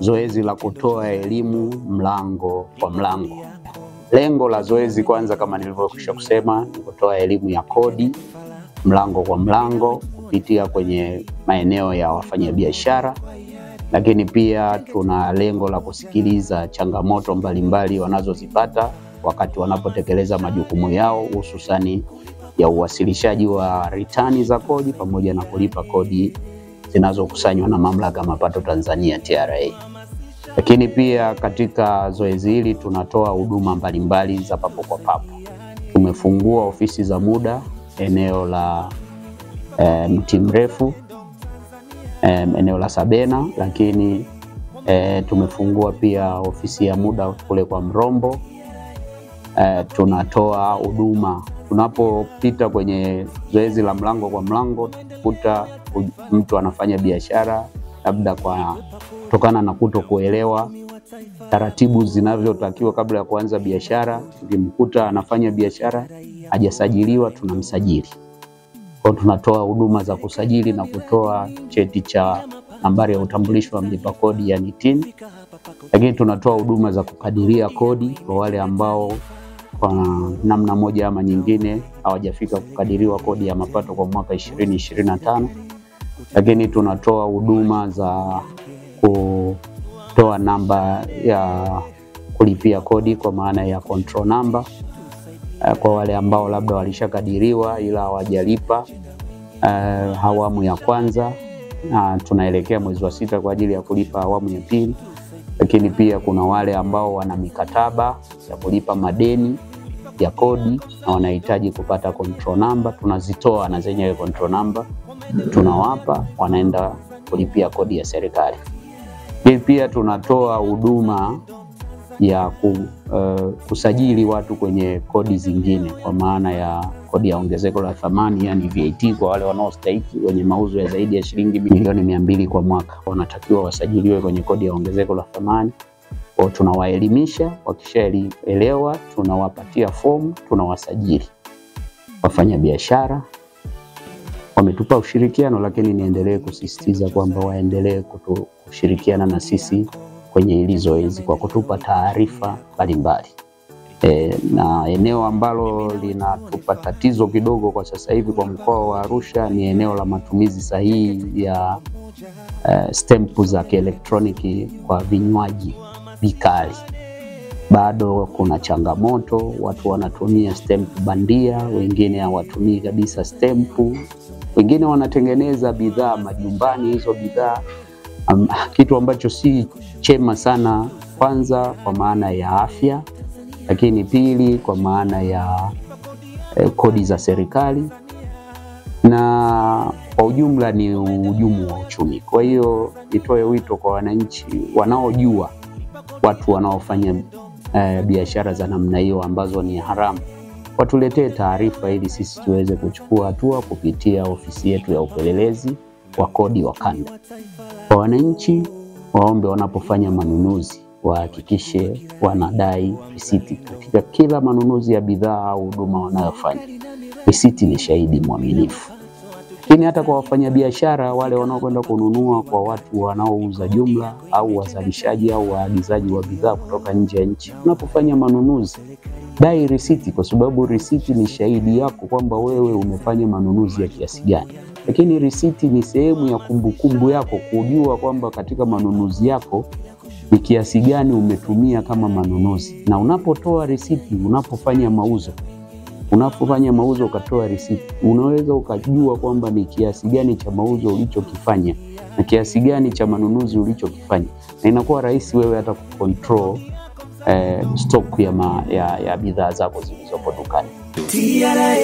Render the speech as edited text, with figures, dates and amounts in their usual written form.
zoezi la kutoa elimu mlango kwa mlango. Lengo la zoezi kwanza, kama nilivyokwisha kusema, ni kutoa elimu ya kodi mlango kwa mlango kupitia kwenye maeneo ya wafanyabiashara, lakini pia tuna lengo la kusikiliza changamoto mbalimbali wanazozipata wakati wanapotekeleza majukumu yao, hususani ya uwasilishaji wa ritani za kodi pamoja na kulipa kodi zinazokusanywa na Mamlaka ya Mapato Tanzania TRA. Lakini pia katika zoezi hili tunatoa huduma mbalimbali za papo kwa papo. Tumefungua ofisi za muda eneo la Mti Mrefu, eneo la Sabena, lakini tumefungua pia ofisi ya muda kule kwa Mrombo. Tunatoa huduma tunapopita kwenye zoezi la mlango kwa mlango, kuta mtu anafanya biashara labda kutokana na kutokuelewa taratibu zinavyotakiwa kabla ya kuanza biashara, tukimkuta anafanya biashara hajasajiliwa, tunamsajili. Kwa tunatoa huduma za kusajili na kutoa cheti cha nambari ya utambulisho wa mlipa kodi, yani TIN. Lakini tunatoa huduma za kukadiria kodi kwa wale ambao kwa namna moja ama nyingine hawajafika kukadiriwa kodi ya mapato kwa mwaka 2025. Lakini tunatoa huduma za kutoa namba ya kulipia kodi kwa maana ya control number kwa wale ambao labda walishakadiriwa ila hawajalipa awamu ya kwanza, na tunaelekea mwezi wa 6 kwa ajili ya kulipa awamu ya pili. Lakini pia kuna wale ambao wana mikataba ya kulipa madeni ya kodi na wanahitaji kupata control number, tunazitoa na zenyewe control number tunawapa, wanaenda kulipia kodi ya serikali. Pia tunatoa huduma ya kusajili watu kwenye kodi zingine kwa maana ya kodi ya ongezeko la thamani, yani VAT, kwa wale wanaostahili wenye mauzo ya zaidi ya shilingi milioni 200 kwa mwaka wanatakiwa wasajiliwe kwenye kodi ya ongezeko la thamani. Kwa tunawaelimisha, wakishaelewa tunawapatia fomu, tunawasajili. Wafanya biashara wametupa ushirikiano, lakini niendelee kusisitiza kwamba waendelee kushirikiana na sisi kwenye hili zoezi kwa kutupa taarifa mbalimbali. Na eneo ambalo linatupa tatizo kidogo kwa sasa hivi kwa mkoa wa Arusha ni eneo la matumizi sahihi ya stempu za kielektroniki kwa vinywaji vikali. Bado kuna changamoto, watu wanatumia stempu bandia, wengine hawatumii kabisa stempu, wengine wanatengeneza bidhaa majumbani. Hizo bidhaa kitu ambacho si chema sana, kwanza kwa maana ya afya, lakini pili kwa maana ya kodi za serikali, na kwa ujumla ni uhujumu wa uchumi. Kwa hiyo nitoe wito kwa wananchi wanaojua watu wanaofanya biashara za namna hiyo ambazo ni haramu, watuletee taarifa ili sisi tuweze kuchukua hatua kupitia ofisi yetu ya upelelezi wa kodi wa kanda. Kwa wananchi waombe wanapofanya manunuzi wahakikishe wanadai risiti katika kila manunuzi ya bidhaa au huduma wanayofanya. Risiti ni shahidi mwaminifu. Lakini hata kwa wafanyabiashara wale wanaokwenda kununua kwa watu wanaouza jumla au wazalishaji au waagizaji wa bidhaa kutoka nje ya nchi, unapofanya manunuzi dai risiti, kwa sababu risiti ni shahidi yako kwamba wewe umefanya manunuzi ya kiasi gani. Lakini risiti ni sehemu ya kumbukumbu yako kujua kwamba katika manunuzi yako ni kiasi gani umetumia kama manunuzi. Na unapotoa risiti, unapofanya mauzo ukatoa risiti, unaweza ukajua kwamba ni kiasi gani cha mauzo ulichokifanya na kiasi gani cha manunuzi ulichokifanya, na inakuwa rahisi wewe hata kucontrol stock ya bidhaa zako zilizopo dukani. TRA